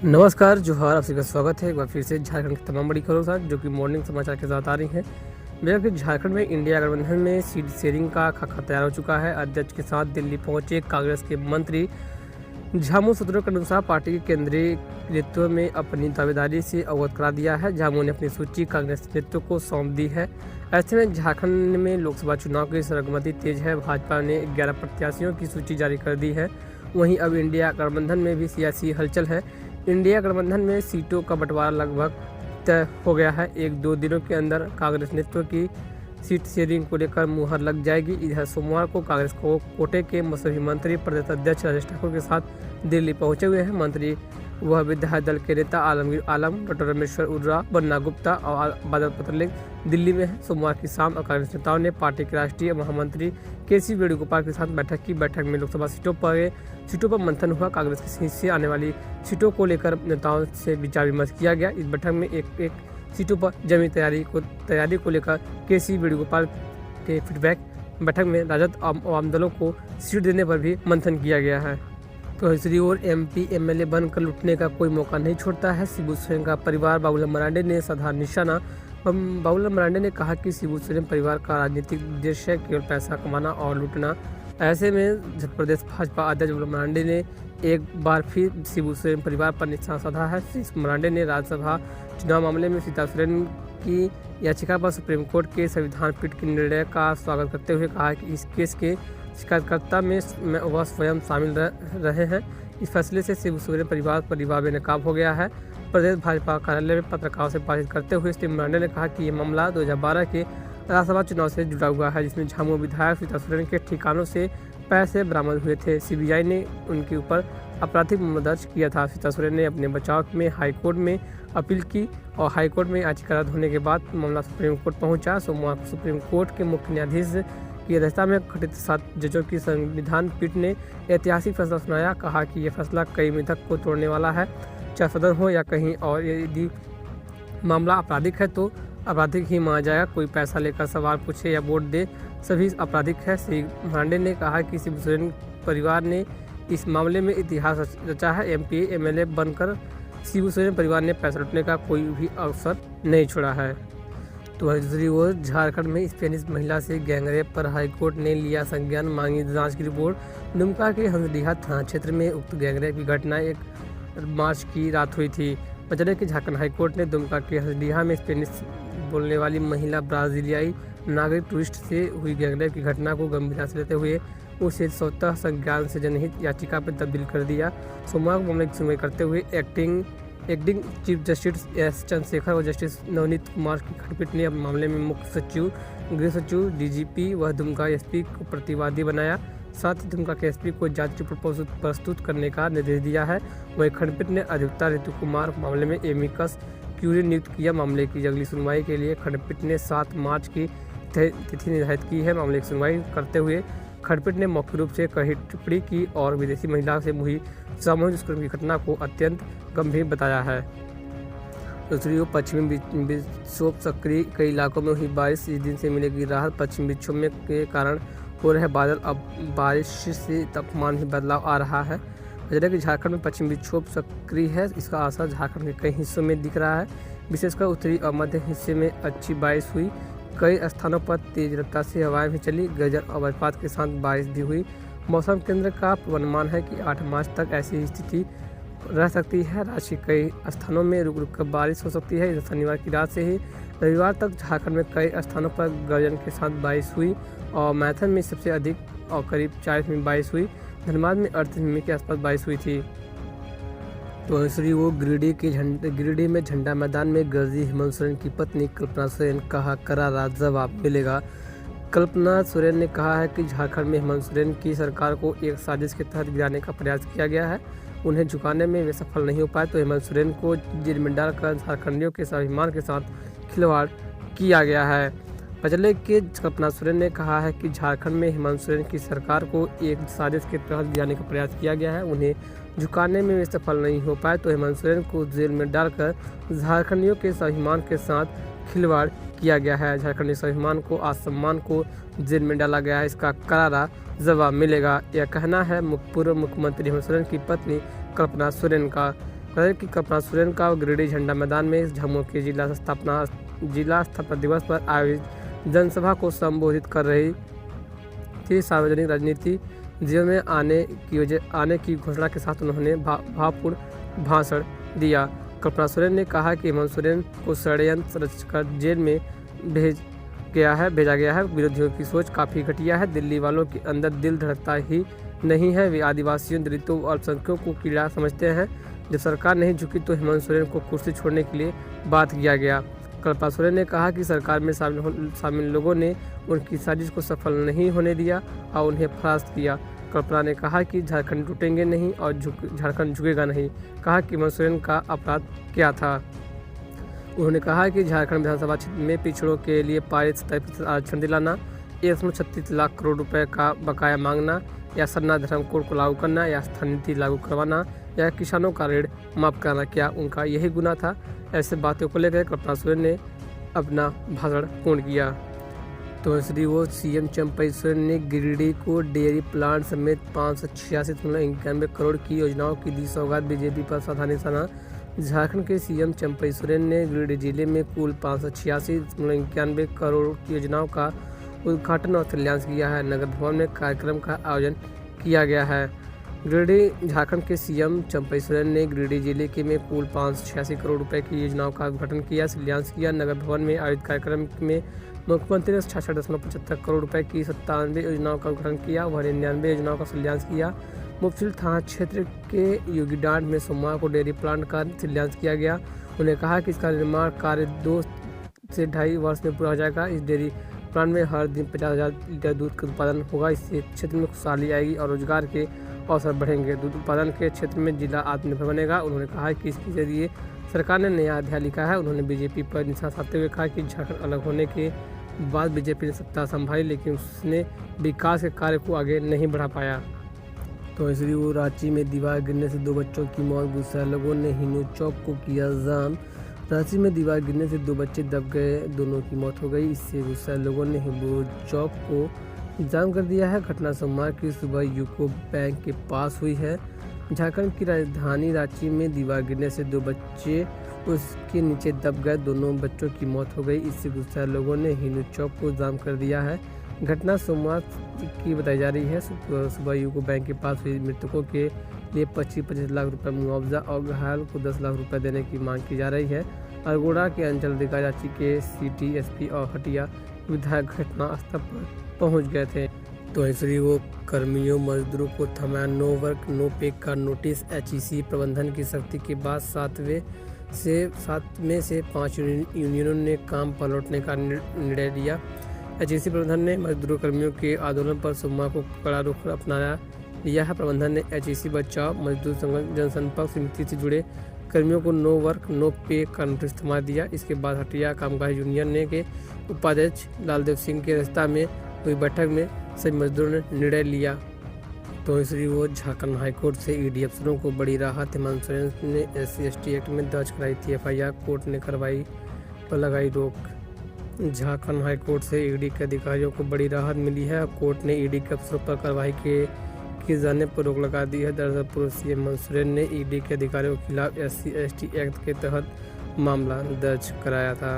नमस्कार, जोहार, आप सभी का स्वागत है एक बार फिर से झारखंड की तमाम बड़ी खबरों के साथ जो कि मॉर्निंग समाचार के साथ आ रही हैं। बेशक कि झारखंड में इंडिया गठबंधन में सीट शेयरिंग का खाका तैयार हो चुका है। अध्यक्ष के साथ दिल्ली पहुंचे कांग्रेस के मंत्री झामू सूत्रों के अनुसार पार्टी के केंद्रीय नेतृत्व में अपनी दावेदारी से अवगत करा दिया है। झामू ने अपनी सूची कांग्रेस नेतृत्व को सौंप दी है। ऐसे में झारखंड में लोकसभा चुनाव की सरगर्मी तेज है। भाजपा ने 11 प्रत्याशियों की सूची जारी कर दी है। वहीं अब इंडिया गठबंधन में भी सियासी हलचल है। इंडिया गठबंधन में सीटों का बंटवारा लगभग तय हो गया है। 1-2 दिनों के अंदर कांग्रेस नेतृत्व की सीट शेयरिंग को लेकर मुहर लग जाएगी। इधर सोमवार को कांग्रेस को कोटे के सभी मंत्री प्रदेश अध्यक्ष राजेश ठाकुर के साथ दिल्ली पहुंचे हुए हैं। मंत्री वह विधायक दल के नेता आलमगीर आलम, डॉक्टर रामेश्वर उर्रा, बन्ना गुप्ता और बादल पत्रलेख दिल्ली में है। सोमवार की शाम कांग्रेस नेताओं ने पार्टी के राष्ट्रीय महामंत्री के.सी. वेणुगोपाल के साथ बैठक की। बैठक में लोकसभा सीटों पर मंथन हुआ। कांग्रेस की से आने वाली सीटों को लेकर नेताओं से विचार विमर्श किया गया। इस बैठक में एक सीटों पर जमी तैयारी को लेकर के.सी. वेणुगोपाल के फीडबैक। बैठक में राजद आम दलों को सीट देने पर भी मंथन किया गया है। तो दूसरी ओर एमपी एमएलए बनकर लुटने का कोई मौका नहीं छोड़ता है। शिबू सोरेन का परिवार बाबूलाल मरांडी ने साधा निशाना। बाबूलाल मरांडी ने कहा कि शिबू सोरेन परिवार का राजनीतिक उद्देश्य केवल पैसा कमाना और लूटना। ऐसे में प्रदेश भाजपा अध्यक्ष बाबूलाल मरांडी ने एक बार फिर शिबू सोरेन परिवार पर निशाना साधा है। श्री मरांडी ने राज्यसभा चुनाव मामले में सीता सोरेन की याचिका पर सुप्रीम कोर्ट के संविधान पीठ के निर्णय का स्वागत करते हुए कहा कि इस केस के शिकायतकर्ता में वह स्वयं शामिल रहे हैं। इस फैसले से शिबू सोरेन परिवार बेनकाब हो गया है। प्रदेश भाजपा कार्यालय में पत्रकारों से बातचीत करते हुए श्री मरांडी ने कहा कि ये मामला 2012 के राज्यसभा चुनाव से जुड़ा हुआ है, जिसमें झामू विधायक सीता सोरेन के ठिकानों से पैसे बरामद हुए थे। सीबीआई ने उनके ऊपर आपराधिक मामला दर्ज किया था। सीता सोरेन ने अपने बचाव में हाईकोर्ट में अपील की और हाईकोर्ट में याचिका रद्द होने के बाद मामला सुप्रीम कोर्ट पहुंचा। सोमवार को सुप्रीम कोर्ट के मुख्य न्यायाधीश की अध्यक्षता में गठित 7 जजों की संविधान पीठ ने ऐतिहासिक फैसला सुनाया। कहा कि यह फैसला कई मिथक को तोड़ने वाला है, चाहे सदन हो या कहीं और। यदि मामला आपराधिक है तो आपराधिक ही माना जाएगा। कोई पैसा लेकर सवाल पूछे या वोट दे, सभी आपराधिक है। श्री मरांडी ने कहा कि शिबू सोरेन परिवार ने इस मामले में इतिहास रचा है। एमपी एमएलए बनकर शिबू सोरेन परिवार ने पैसा लूटने का कोई भी अवसर नहीं छोड़ा है। तो दूसरी ओर झारखंड में स्पेनिश महिला से गैंगरेप पर हाईकोर्ट ने लिया संज्ञान, मांगी जांच की रिपोर्ट। दुमका के हंसडीहा थाना क्षेत्र में उक्त गैंगरेप की घटना 1 मार्च की रात हुई थी। बता कि झारखंड हाईकोर्ट ने दुमका के हंसडीहा में स्पेनिश बोलने वाली महिला ब्राजीलियाई नागरिक टूरिस्ट से हुई गैंगरेप की घटना को गंभीरता से लेते हुए उसे स्वतः संज्ञान से जनहित याचिका पर तब्दील कर दिया। सोमवार को मामले की सुनवाई करते हुए acting chief justice S Chandrashekhar और जस्टिस नवनीत कुमार की खंडपीठ ने मामले में मुख्य सचिव, गृह सचिव, डीजीपी व दुमका एसपी को प्रतिवादी बनाया। साथ ही दुमका के एसपी को जांच रिपोर्ट प्रस्तुत करने का निर्देश दिया है। वहीं खंडपीठ ने अधिवक्ता ऋतु कुमार मामले में एमिकस क्यूरी नियुक्त किया। मामले की अगली सुनवाई के लिए खंडपीठ ने 7 मार्च की तिथि निर्धारित की है। मामले की सुनवाई करते हुए खंडपीठ ने मौखिक रूप से कही टिप्पणी की और विदेशी महिला से हुई सामूहिक दुष्कर्म की घटना को अत्यंत गंभीर बताया है। दूसरी ओर पश्चिमी विक्षोभ सक्रिय, कई इलाकों में हुई बारिश, इस दिन से मिलेगी राहत। पश्चिमी विक्षोभ में के कारण हो रहे बादल, अब बारिश से तापमान में बदलाव आ रहा है। जैसा कि झारखंड में पश्चिमी विक्षोभ सक्रिय है, इसका असर झारखंड के कई हिस्सों में दिख रहा है। विशेषकर उत्तरी और मध्य हिस्से में अच्छी बारिश हुई। कई स्थानों पर तेज रफ्तार से हवाएं भी चली। गरज और वज्रपात के साथ बारिश भी हुई। मौसम केंद्र का पूर्वानुमान है कि 8 मार्च तक ऐसी स्थिति रह सकती है। राज्य के कई स्थानों में रुक रुक कर बारिश हो सकती है। शनिवार की रात से ही रविवार तक झारखंड में कई स्थानों पर गर्जन के साथ बारिश हुई और मैथन में सबसे अधिक और करीब 40 मिमी बारिश हुई। धनबाद में 38 मिमी के आसपास बारिश हुई थी। तो दूसरी वो गिरिडीह में झंडा मैदान में गरजी हेमंत सोरेन की पत्नी कल्पना सोरेन, कहा करारा जवाब मिलेगा। कल्पना सोरेन ने कहा है कि झारखंड में हेमंत सोरेन की सरकार को एक साजिश के तहत गिराने का प्रयास किया गया है। उन्हें झुकाने में वे सफल नहीं हो पाए तो हेमंत सोरेन को जेल में डालकर झारखंडियों के स्वाभिमान के साथ खिलवाड़ किया गया है। पचले के कल्पना सोरेन ने कहा है कि झारखंड में हेमंत सोरेन की सरकार को एक साजिश के तहत गिराने का प्रयास किया गया है। उन्हें झुकाने में वे सफल नहीं हो पाए तो हेमंत सोरेन को जेल में डालकर झारखंडियों के स्वाभिमान के साथ खिलवाड़ किया गया है। झारखंडी स्वाभिमान को आत्मसम्मान को जेल में डाला गया है। इसका करारा जवाब मिलेगा, यह कहना है पूर्व मुख्यमंत्री हेमंत सोरेन की पत्नी कल्पना सोरेन का। कहा कि कल्पना सोरेन का गिरिडीह झंडा मैदान में झामुमो के जिला स्थापना दिवस पर आयोजित जनसभा को संबोधित कर रही थी। सार्वजनिक राजनीति जीवन में आने की घोषणा के साथ उन्होंने भावपूर्ण भाषण दिया। कल्पना सोरेन ने कहा कि हेमंत सोरेन को षड्यंत्र रचकर जेल में भेजा गया है। विरोधियों की सोच काफ़ी घटिया है। दिल्ली वालों के अंदर दिल धड़कता ही नहीं है। वे आदिवासियों, दलितों और अल्पसंख्यकों को कीड़ा समझते हैं। जब सरकार नहीं झुकी तो हेमंत सोरेन को कुर्सी छोड़ने के लिए बात किया गया। कल्पना सोरेन ने कहा कि सरकार में शामिल लोगों ने उनकी साजिश को सफल नहीं होने दिया और उन्हें फरास्त किया। कल्पना ने कहा कि झारखंड टूटेंगे नहीं और झारखंड झुकेगा नहीं। कहा कि हेमंत सोरेन का अपराध क्या था। उन्होंने कहा कि झारखंड विधानसभा क्षेत्र में पिछड़ों के लिए पारित 27% आरक्षण दिलाना, 136 लाख करोड़ रुपए का बकाया मांगना, या सरना धर्म कोड को लागू करना, या स्थानीय नीति लागू करवाना, या किसानों का ऋण माफ कराना, क्या उनका यही गुना था? ऐसे बातों को लेकर कल्पना सोरेन ने अपना भाषण पूर्ण किया। तो इसलिए वो सीएम चंपई सोरेन ने गिरिडीह को डेयरी प्लांट समेत 586.91 करोड़ की योजनाओं की दी सौगात। बीजेपी पर साधा निशाना। झारखंड के सीएम चंपई सोरेन ने गिरिडीह जिले में कुल 586.91 करोड़ की योजनाओं का उद्घाटन और शिलान्यास किया है। नगर भवन में कार्यक्रम का आयोजन किया गया है। गिरिडीह झारखंड के सीएम चंपई सोरेन ने गिरिडीह जिले के में कुल 586 करोड़ रुपए की योजनाओं का उद्घाटन किया, शिलान्यास किया। नगर भवन में आयोजित कार्यक्रम में मुख्यमंत्री ने 66.75 करोड़ रुपए की 97 योजनाओं का उद्घाटन किया। वह 99 योजनाओं का शिलान्यास किया। मुफस्सिल थाना क्षेत्र के योगीडांड में सोमवार को डेयरी प्लांट का शिलान्यास किया गया। उन्होंने कहा कि इसका निर्माण कार्य 2 से 2.5 वर्ष में पूरा हो जाएगा। इस डेयरी प्लांट में हर दिन 50,000 लीटर दूध का उत्पादन होगा। इससे क्षेत्र में खुशहाली आएगी और रोजगार के अवसर बढ़ेंगे। दूध उत्पादन के क्षेत्र में जिला आत्मनिर्भर बनेगा। उन्होंने कहा कि इसके जरिए सरकार ने नया अध्याय लिखा है। उन्होंने बीजेपी पर निशाना साधते हुए कहा कि झारखंड अलग होने के बाद बीजेपी ने सत्ता संभाली, लेकिन उसने विकास के कार्य को आगे नहीं बढ़ा पाया। तो इसलिए वो रांची में दीवार गिरने से 2 बच्चों की मौत। गुस्साए लोगों ने हिनू चौक को किया जाम। रांची में दीवार गिरने से 2 बच्चे दब गए, दोनों की मौत हो गई। इससे गुस्साए लोगों ने हिनू चौक को जाम कर दिया है। घटना सोमवार की सुबह यूको बैंक के पास हुई है। झारखंड की राजधानी रांची में दीवार गिरने से 2 बच्चे उसके नीचे दब गए, दोनों बच्चों की मौत हो गई। इससे गुस्साए लोगों ने हिनू चौक को जाम कर दिया है। घटना सोमवार की बताई जा रही है। सुबह यूको बैंक के पास हुई। मृतकों के लिए 25 लाख रुपए मुआवजा और घायल को 10 लाख रुपए देने की मांग की जा रही है। अरगोड़ा के अंचल अधिकारी रांची के सिटी एसपी और हटिया विधायक घटना स्थल पर पहुंच गए थे। तो इसलिए वो कर्मियों मजदूरों को थमाया नो वर्क नो पे का नोटिस। एचईसी प्रबंधन की सख्ती के बाद 7 में से 5 यूनियनों ने काम पर लौटने का निर्णय लिया। एचईसी प्रबंधन ने मजदूरों कर्मियों के आंदोलन पर सोमवार को कड़ा रुख अपनाया लिया है। प्रबंधन ने एचईसी बचाओ मजदूर जनसंपर्क समिति से जुड़े कर्मियों को नो वर्क नो पे का नोटिस थमा दिया। इसके बाद हटिया कामगार यूनियन ने के उपाध्यक्ष लालदेव सिंह के रास्ता में हुई बैठक में सभी मजदूरों ने निर्णय लिया। तो इसलिए वो झारखंड हाईकोर्ट से ईडी अफसरों को बड़ी राहत। हेमंत सोरेन ने SC/ST एक्ट में दर्ज कराई थी FIR, कोर्ट ने कार्रवाई पर लगाई रोक। झारखंड हाईकोर्ट से ईडी के अधिकारियों को बड़ी राहत मिली है। कोर्ट ने ईडी के अफसरों पर कार्रवाई किए जाने पर रोक लगा दी है। दरअसल पूर्व सीएम हेमंत सोरेन ने ईडी के अधिकारियों के खिलाफ SC/ST एक्ट के तहत मामला दर्ज कराया था।